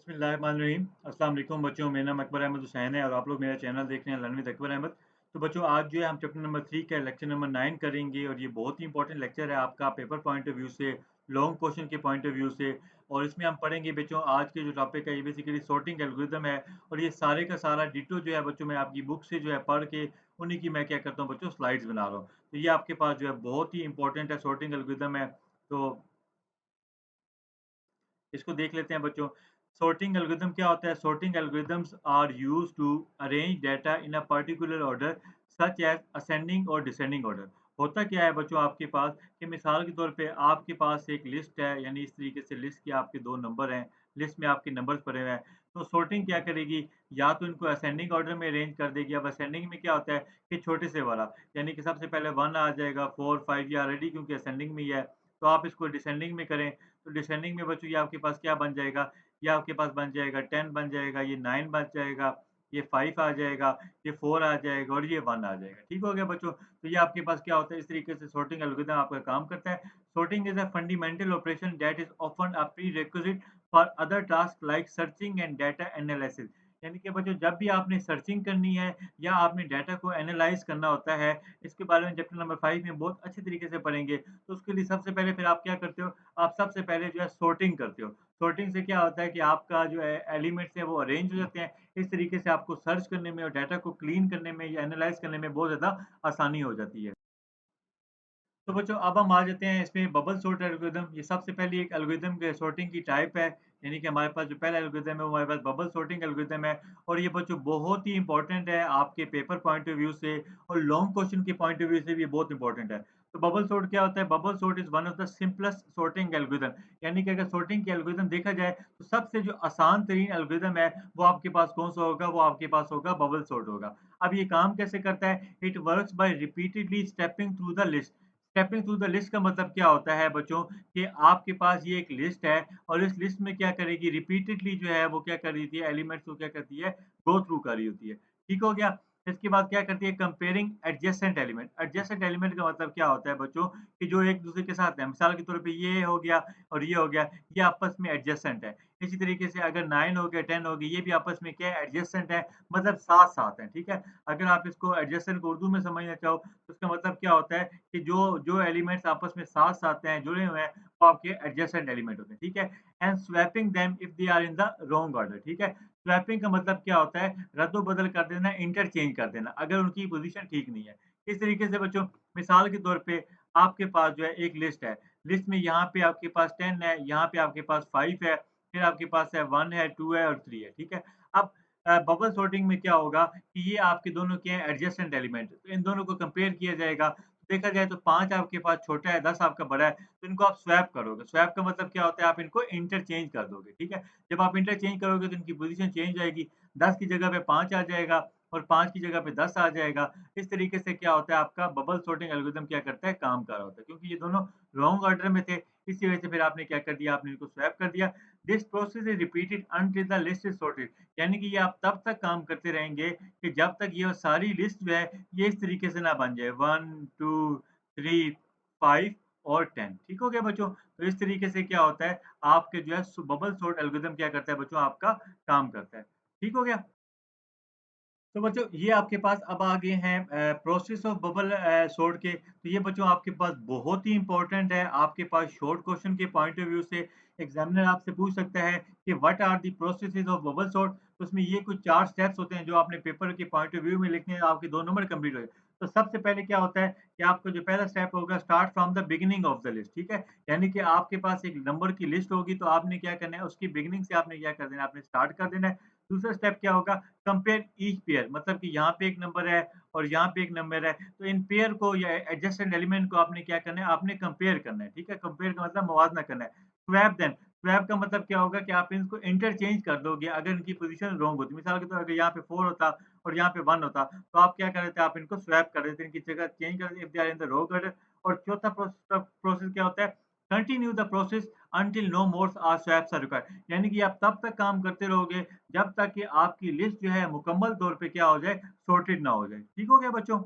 बिस्मिल्लाहिर्रहमानिर्रहीम। अस्सलाम वालेकुम बच्चों, मेरा नाम अकबर अहमद हुसैन है और आप लोग मेरा चैनल देख रहे हैं लर्न विद अकबर अहमद। तो बच्चों आज जो है हम चैप्टर नंबर 3 का लेक्चर नंबर 9 करेंगे और ये बहुत ही इंपॉर्टेंट लेक्चर है आपका पेपर पॉइंट ऑफ व्यू से, लॉन्ग क्वेश्चन के पॉइंट ऑफ व्यू से। और इसमें हम पढ़ेंगे बच्चों आज के जो टॉपिक है ये बेसिकली सॉर्टिंग एल्गोरिथम है और ये सारे का सारा डिटो जो है बच्चों मैं आपकी बुक से जो है पढ़ के उन्हीं की मैं क्या करता हूँ बच्चों स्लाइड्स बना रहा हूँ। तो ये आपके पास जो है बहुत ही इंपॉर्टेंट है सॉर्टिंग एल्गोरिथम है। तो इसको देख लेते हैं बच्चों। सॉर्टिंग एल्गोरिथम क्या होता है? Sorting algorithms are used to arrange data in a particular order such as ascending और डिसेंडिंग ऑर्डर। होता क्या है बच्चों आपके पास कि मिसाल के तौर पे आपके पास एक लिस्ट है, यानी इस तरीके से लिस्ट के आपके 2 नंबर हैं, लिस्ट में आपके नंबर्स पड़े हुए हैं। तो सॉर्टिंग क्या करेगी? या तो इनको असेंडिंग ऑर्डर में अरेंज कर देगी। अब असेंडिंग में क्या होता है कि छोटे से वाला, यानी कि सबसे पहले 1 आ जाएगा, 4, 5 ये ऑलरेडी क्योंकि असेंडिंग में ही है। तो आप इसको डिसेंडिंग में करें तो डिसेंडिंग में बच्चों ये आपके पास क्या बन जाएगा? ये आपके पास बन जाएगा 10 बन जाएगा, ये 9 बन जाएगा, ये 5 आ जाएगा, ये 4 आ जाएगा और ये 1 आ जाएगा। ठीक हो गया बच्चों? तो ये आपके पास क्या होता है इस तरीके से सॉर्टिंग एल्गोरिथम आपका काम करता है। Sorting is a fundamental operation that is often a prerequisite for other task like searching and data analysis. यानी कि बच्चों जब भी आपने सर्चिंग करनी है या आपने डाटा को एनालाइज़ करना होता है, इसके बारे में चैप्टर नंबर 5 में बहुत अच्छे तरीके से पढ़ेंगे। तो उसके लिए सबसे पहले फिर आप क्या करते हो? आप सबसे पहले जो है सॉर्टिंग करते हो। सॉर्टिंग से क्या होता है कि आपका जो है एलिमेंट्स हैं वो अरेंज हो जाते हैं। इस तरीके से आपको सर्च करने में और डाटा को क्लीन करने में या एनालाइज़ करने में बहुत ज़्यादा आसानी हो जाती है। तो बच्चों अब हम आ जाते हैं इसमें बबल सॉर्ट एल्गोरिथम। ये सबसे पहली एक एल्गोरिथम के सॉर्टिंग की टाइप है, यानी कि हमारे पास जो पहला एल्गोरिथम है वो हमारे पास बबल सॉर्टिंग एल्गोरिथम है और ये बच्चों बहुत ही इंपॉर्टेंट है आपके पेपर पॉइंट ऑफ व्यू से और लॉन्ग क्वेश्चन के पॉइंट ऑफ व्यू से भी ये बहुत इंपॉर्टेंट है। तो बबल सॉर्ट क्या होता है? Bubble sort is one of the simplest sorting algorithm, यानी कि अगर सॉर्टिंग की एल्गोरिथम देखा जाए तो सबसे जो आसान तरीन एल्गोरिथम है वो आपके पास कौन-सा होगा? वो आपके पास होगा बबल सॉर्ट होगा। अब ये काम कैसे करता है? It works by repeatedly stepping through the list. Stepping through the list का मतलब क्या होता है बच्चों कि आपके पास ये एक लिस्ट है और इस लिस्ट में क्या करेगी रिपीटेडली जो है वो क्या कर रही थी एलिमेंट्स को क्या करती है गो थ्रू कर रही होती है। ठीक हो गया? इसके बाद क्या करती है comparing adjacent element. Adjacent element का मतलब क्या होता है बच्चों कि जो एक दूसरे के साथ है। मिसाल के तौर पे ये हो गया और ये हो गया, ये आपस में एडजेसेंट है। इसी तरीके से अगर 9 हो गया, 10 हो गई, ये भी आपस में क्या है एडजेसेंट है, मतलब साथ-साथ हैं। ठीक है? अगर आप इसको एडजेसेंट को उर्दू में समझना चाहो तो इसका मतलब क्या होता है कि जो जो एलिमेंट्स आपस में साथ-साथ हैं, जुड़े हुए हैं, वो आपके एडजेसेंट एलिमेंट होते हैं, ठीक है? And swapping them if they are in the wrong order, ठीक है? स्वैपिंग का मतलब क्या होता है? रद्द-बदल कर देना, इंटरचेंज कर देना, अगर उनकी पोज़ीशन ठीक नहीं है। इस तरीके से बच्चों मिसाल के तौर पे आपके पास जो है एक लिस्ट है, लिस्ट में यहाँ पे आपके पास 10 है, यहाँ पे आपके पास 5 है, फिर आपके पास है 1 है, 2 है और 3 है, ठीक है? अब बबल सॉर्टिंग में क्या होगा कि ये आपके दोनों क्या हैं एडजेसेंट एलिमेंट, तो इन दोनों को कंपेयर किया जाएगा। देखा जाए तो 5 आपके पास छोटा है, 10 आपका बड़ा है, तो इनको आप स्वैप करोगे। स्वैप का मतलब क्या होता है? आप इनको इंटरचेंज कर दोगे, ठीक है? जब आप इंटरचेंज करोगे तो इनकी पोज़ीशन चेंज हो जाएगी, 10 की जगह पे 5 आ जाएगा और 5 की जगह पे 10 आ जाएगा। इस तरीके से क्या होता है आपका बबल सॉर्टिंग एल्गोरिथम क्या करता है? काम कर रहा होता है, क्योंकि ये दोनों रॉन्ग ऑर्डर में थे, इसी वजह से फिर आपने क्या कर दिया? आपने इनको स्वैप कर दिया। This process is repeated until the list is sorted, यानी कि ये आप तब तक काम करते रहेंगे कि जब तक ये सारी लिस्ट जो है, ये इस तरीके से ना बन जाए 1, 2, 3, 5 और 10 ठीक हो गया बच्चों? तो इस तरीके से क्या होता है, आपके जो है बबल सॉर्ट एल्गोरिथम क्या करता है बच्चों आपका काम करता है। ठीक हो गया? तो बच्चों ये आपके पास अब आ गए हैं प्रोसेस ऑफ बबल सॉर्ट के। तो ये बच्चों आपके पास बहुत ही इम्पोर्टेंट है। आपके पास शॉर्ट क्वेश्चन के पॉइंट ऑफ व्यू से एग्जामिनर आपसे पूछ सकता है कि what are the processes of bubble sort. तो उसमें ये कुछ 4 स्टेप्स होते हैं जो आपने पेपर के पॉइंट ऑफ व्यू में लिखने हैं, आपके 2 नंबर कंप्लीट हो जाए। तो सबसे पहले क्या होता है कि आपका जो पहला स्टेप होगा start from the beginning of the list, ठीक है? यानी कि आपके पास एक नंबर की लिस्ट होगी तो आपने क्या करना है उसकी बिगिनिंग से आपने क्या कर देना है, आपने स्टार्ट कर देना है। दूसरा स्टेप क्या होगा कंपेयर ईच पेयर, मतलब कि यहाँ पे एक नंबर है और यहाँ पे एक नंबर है, तो इन पेयर को या एडजेसेंट एलिमेंट को आपने क्या करना है, आपने कंपेयर करना है, ठीक है? कंपेयर का मतलब मवाज़ना करना है। स्वैप देम, स्वैप का मतलब क्या होगा कि आप इनको इंटरचेंज कर दोगे अगर इनकी पोज़ीशन रॉन्ग होती है। मिसाल के तौर अगर यहाँ पे 4 होता और यहाँ पे 1 होता, तो आप क्या कर देते? आप इनको स्वैप कर देते, इनकी जगह चेंज कर देते if they are in the wrong order. और चौथा प्रोसेस क्या होता है? Continue the process until no more swaps are required, यानी कि आप तब तक काम करते रहोगे जब तक कि आपकी लिस्ट जो है मुकम्मल तौर पे क्या हो जाए, सॉर्टेड ना हो जाए। ठीक हो गया बच्चों?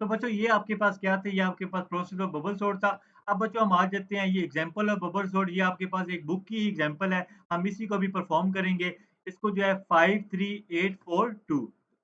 तो बच्चों ये आपके पास क्या था? ये आपके पास प्रोसेस ऑफ बबल सॉर्ट था। अब बच्चों हम आ जाते हैं ये एग्जांपल ऑफ बबल सॉर्ट ये आपके पास एक बुक की एग्जांपल है। हम इसी को अभी परफॉर्म करेंगे। इसको जो है 5 3 8 4 2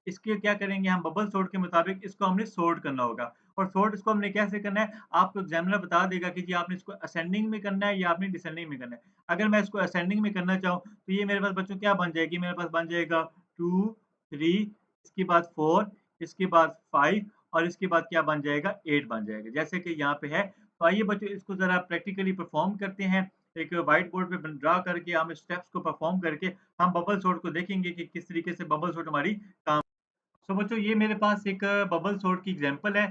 इसके क्या करेंगे हम बबल सॉर्ट के मुताबिक इसको हमने सॉर्ट करना होगा और सॉर्ट इसको हमने कैसे करना है आपको एग्जामिनर बता देगा कि जी आपने इसको असेंडिंग में करना है या आपने डिसेंडिंग में करना है। अगर मैं इसको असेंडिंग में करना चाहूँ तो ये मेरे पास बच्चों क्या बन जाएगी मेरे पास बन जाएगा 2 3 इसके बाद 4 इसके बाद 5 और इसके बाद क्या बन जाएगा 8 बन जाएगा जैसे कि यहाँ पे है। तो आइए बच्चों इसको ज़रा प्रैक्टिकली परफॉर्म करते हैं। एक व्हाइट बोर्ड पे ड्रा करके हम स्टेप्स को परफॉर्म करके हम बबल सॉर्ट को देखेंगे कि किस तरीके से बबल सॉर्ट हमारी काम। तो बच्चों ये मेरे पास एक बबल सॉर्ट की एग्जांपल है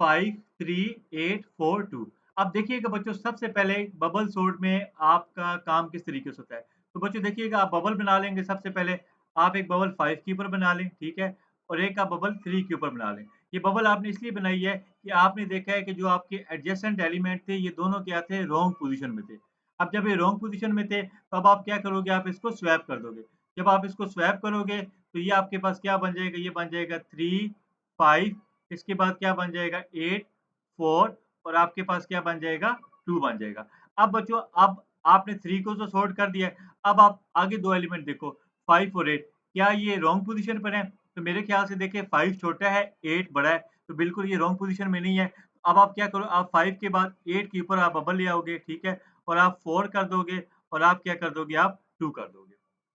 5 3 8 4 2। अब देखिएगा बच्चों सबसे पहले बबल सॉर्ट में आपका काम किस तरीके से होता है। तो बच्चों देखिएगा आप बबल बना लेंगे सबसे पहले आप एक बबल 5 के ऊपर बना लें, ठीक है? और एक आप बबल 3 के ऊपर बना लें। ये बबल आपने इसलिए बनाई है कि आपने देखा है कि जो आपके एडजेसेंट एलिमेंट थे ये दोनों क्या थे रॉन्ग पोज़ीशन में थे। अब जब ये रॉन्ग पोज़ीशन में थे तो अब आप क्या करोगे आप इसको स्वैप कर दोगे। जब आप इसको स्वैप करोगे तो ये आपके पास क्या बन जाएगा? ये बन जाएगा 3 5 इसके बाद क्या बन जाएगा 8 4 और आपके पास क्या बन जाएगा 2 बन जाएगा। अब बच्चों अब आपने 3 को तो सॉर्ट कर दिया है, अब आप आगे 2 एलिमेंट देखो 5 और 8 क्या ये रॉन्ग पोज़ीशन पर हैं? तो मेरे ख्याल से देखिए 5 छोटा है, 8 बड़ा है, तो बिल्कुल ये रॉन्ग पोज़ीशन में नहीं है। अब आप क्या करो आप 5 के बाद 8 के ऊपर आप बबल ले आओगे, ठीक है? और आप 4 कर दोगे और आप क्या कर दोगे आप 2 कर दोगे।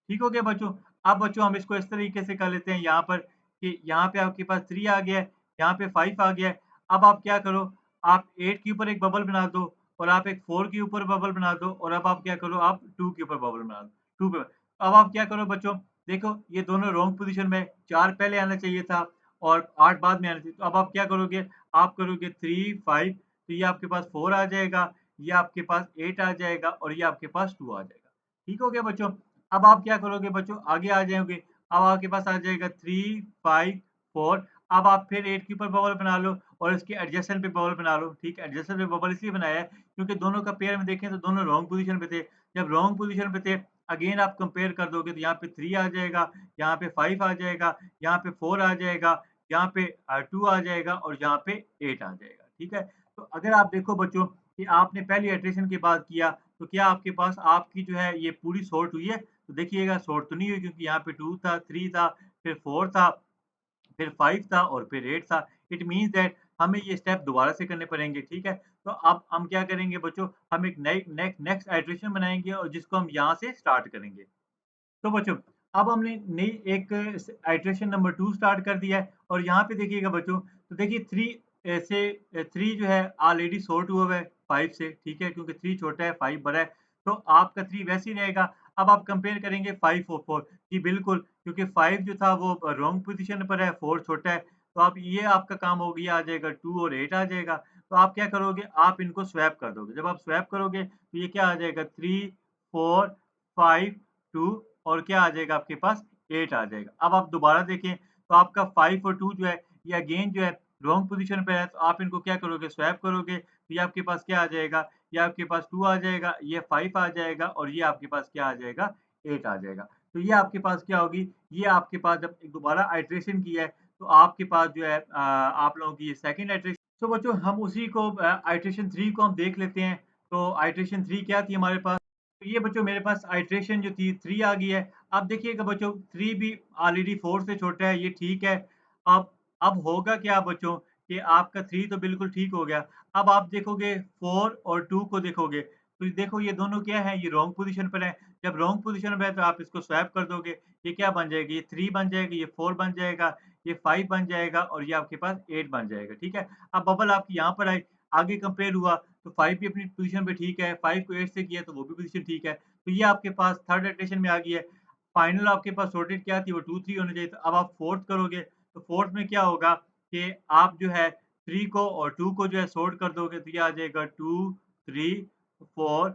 ठीक हो गया बच्चों? अब बच्चों हम इसको इस तरीके से कर लेते हैं यहाँ पर कि यहाँ पे आपके पास 3 आ गया है, यहाँ पे 5 आ गया है। अब आप क्या करो, आप 8 के ऊपर एक बबल बना दो और आप एक 4 के ऊपर बबल बना दो और अब आप क्या करो, आप 2 के ऊपर बबल बना दो, 2 पे अब आप क्या करो बच्चों, देखो ये दोनों रॉन्ग पोज़ीशन में है, 4 पहले आना चाहिए था और 8 बाद में आना चाहिए। तो अब आप क्या करोगे, आप करोगे 3, 5 तो ये आपके पास 4 आ जाएगा, ये आपके पास 8 आ जाएगा और ये आपके पास 2 आ जाएगा। ठीक हो गया बच्चों? अब आप क्या करोगे बच्चों, आगे आ जाओगे, अब आपके पास आ जाएगा 3, 5, 4 अब आप फिर 8 के ऊपर बबल बना लो और इसके एडजेसेंट पे बबल बना लो, ठीक है? एडजेसेंट पे बबल इसलिए बनाया है क्योंकि दोनों का पेयर में देखें तो दोनों रॉन्ग पोज़ीशन पे थे। जब रॉन्ग पोज़ीशन पे थे, अगेन आप कंपेयर कर दोगे तो यहाँ पे 3 आ जाएगा, यहाँ पे 5 आ जाएगा, यहाँ पे 4 आ जाएगा, यहाँ पे 2 आ जाएगा और यहाँ पे 8 आ जाएगा, ठीक है? तो अगर आप देखो बच्चों कि आपने पहली इटरेशन के बाद किया, तो क्या आपके पास आपकी जो है ये पूरी सॉर्ट हुई है? तो देखिएगा सॉर्ट तो नहीं हुई क्योंकि यहाँ पे 2 था, 3 था, फिर 4 था, फिर 5 था और फिर 8 था। इट मीन्स दैट हमें ये स्टेप दोबारा से करने पड़ेंगे, ठीक है? तो अब हम क्या करेंगे बच्चों, हम एक नई नेक्स्ट इटरेशन बनाएँगे और जिसको हम यहाँ से स्टार्ट करेंगे। तो बच्चों, अब हमने नई एक इटरेशन नंबर 2 स्टार्ट कर दिया है और यहाँ पे देखिएगा बच्चों, तो देखिए 3 3 जो है ऑलरेडी सॉर्ट हुआ हुआ है 5 से, ठीक है? क्योंकि 3 छोटा है, 5 बड़ा है, तो आपका 3 वैसे ही रहेगा। अब आप कंपेयर करेंगे 5 और 4 जी बिल्कुल, क्योंकि 5 जो था वो रॉन्ग पोज़ीशन पर है, 4 छोटा है, तो आप ये आपका काम हो गया, आ जाएगा 2 और 8 आ जाएगा। तो आप क्या करोगे, आप इनको स्वैप कर दोगे। जब आप स्वैप करोगे, तो ये क्या आ जाएगा 3, 4, 5, 2 और क्या आ जाएगा आपके पास 8 आ जाएगा। अब आप दोबारा देखें तो आपका 5 और 2 जो है ये अगेन जो है रॉन्ग पोज़ीशन पे है तो आप इनको क्या करोगे स्वैप करोगे तो ये आपके पास क्या आ जाएगा? ये आपके पास 2 आ जाएगा, ये 5 आ जाएगा और ये आपके पास क्या आ जाएगा? 8 आ जाएगा। तो ये आपके पास क्या होगी? ये आपके पास जब एक दोबारा इटरेशन की है तो आपके पास जो है आप लोगों की ये सेकंड इटरेशन तो बच्चों हम उसी को इटरेशन 3 को हम देख लेते हैं। तो इटरेशन 3 क्या थी हमारे पास? तो ये बच्चों मेरे पास आइट्रेशन जो थी 3 आ गई है। अब देखिएगा बच्चों 3 भी ऑलरेडी 4 से छोटा है, ये ठीक है। अब अब होगा क्या बच्चों कि आपका 3 तो बिल्कुल ठीक हो गया। अब आप देखोगे 4 और 2 को देखोगे, तो देखो ये दोनों क्या हैं, ये रॉन्ग पोज़ीशन पर हैं। जब रॉन्ग पोज़ीशन में है तो आप इसको स्वैप कर दोगे, ये क्या बन जाएगी? ये 3 बन जाएगा, ये 4 बन जाएगा, ये 5 बन जाएगा और ये आपके पास 8 बन जाएगा, ठीक है? अब बबल आपकी यहाँ पर आई, आगे कंपेयर हुआ तो 5 भी अपनी पोज़ीशन पे ठीक है, 5 को 8 से किया तो वो भी पोज़ीशन ठीक है। तो ये आपके पास थर्ड इटरेशन में आ गई है। फाइनल आपके पास सॉर्टेड क्या थी वो 2 3 होनी चाहिए। तो अब आप फोर्थ करोगे, तो फोर्थ में क्या होगा कि आप जो है 3 को और 2 को जो है सॉर्ट कर दोगे तो ये आ जाएगा 2 3 4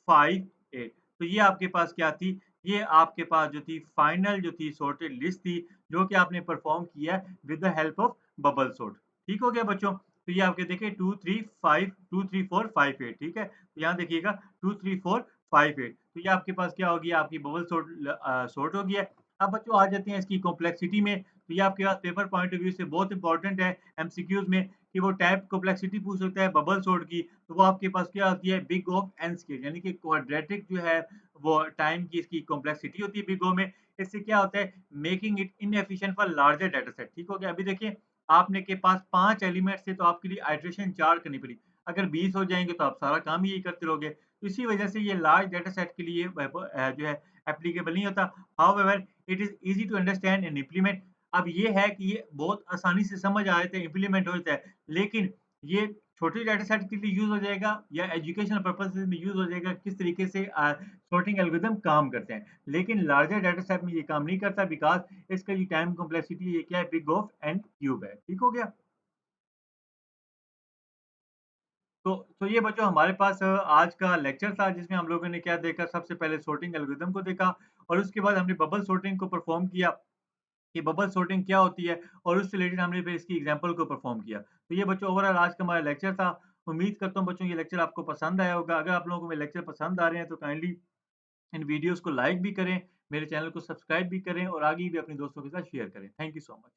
5 8 तो ये आपके पास क्या थी? ये आपके पास जो थी फाइनल जो थी सॉर्टेड लिस्ट थी, जो कि आपने परफ़ॉर्म किया है with the help of bubble sort. ठीक हो गया बच्चों? तो ये आपके देखिए 2 3 5 2 3 4 5 8 ठीक है? तो यहाँ देखिएगा 2 3 4 5 8 तो ये आपके पास क्या होगी आपकी बबल सॉर्ट हो गई है। अब बच्चों आ जाते हैं इसकी कॉम्प्लेक्सिटी में, तो ये आपके पास पेपर पॉइंट ऑफ व्यू से बहुत इंपॉर्टेंट है एमसीक्यूज़ में कि वो टाइप कॉम्प्लेक्सिटी पूछ सकता है बबल सॉर्ट की, तो वो आपके पास क्या होती है big O of n square यानी कि क्वाड्रेटिक जो है वो टाइम की इसकी कॉम्प्लेक्सिटी होती है बिग O में। इससे क्या होता है making it inefficient for larger data set ठीक हो गया? अभी देखिए आपने के पास 5 एलिमेंट्स थे तो आपके लिए आइटरेशन 4 करनी पड़ी। अगर 20 हो जाएँगे तो आप सारा काम ही यही करते रहोगे। तो इसी वजह से ये लार्ज डाटा सेट के लिए जो है एप्लीकेबल नहीं होता। However it is easy to understand and implement अब ये है कि ये बहुत आसानी से समझ आ जाता है, इम्प्लीमेंट हो जाता है। लेकिन ये छोटे डाटा सेट के लिए यूज़ हो जाएगा या एजुकेशनल पर्पसेज़ में यूज़ हो जाएगा, किस तरीके से सॉर्टिंग एल्गोरिदम काम करते हैं। लेकिन लार्जर डाटा सेट में ये काम नहीं करता बिकॉज़ इसका जो टाइम कॉम्प्लेक्सिटी ये क्या है बिग ऑफ एन क्यूब है। ठीक हो गया? तो ये बच्चों हमारे पास आज का लेक्चर था जिसमें हम लोगों ने क्या देखा सबसे पहले सॉर्टिंग एल्गोरिदम को देखा और उसके बाद हमने बबल सॉर्टिंग को परफ़ॉर्म किया कि बबल सॉर्टिंग क्या होती है और उससे रिलेटेड हमने फिर इसकी एग्ज़ाम्पल को परफ़ॉर्म किया। तो ये बच्चों ओवरऑल आज का हमारा लेक्चर था। उम्मीद करता हूँ बच्चों ये लेक्चर आपको पसंद आया होगा। अगर आप लोगों को मेरे लेक्चर पसंद आ रहे हैं तो काइंडली इन वीडियोज़ को लाइक भी करें, मेरे चैनल को सब्सक्राइब भी करें और आगे भी अपने दोस्तों के साथ शेयर करें। Thank you so much.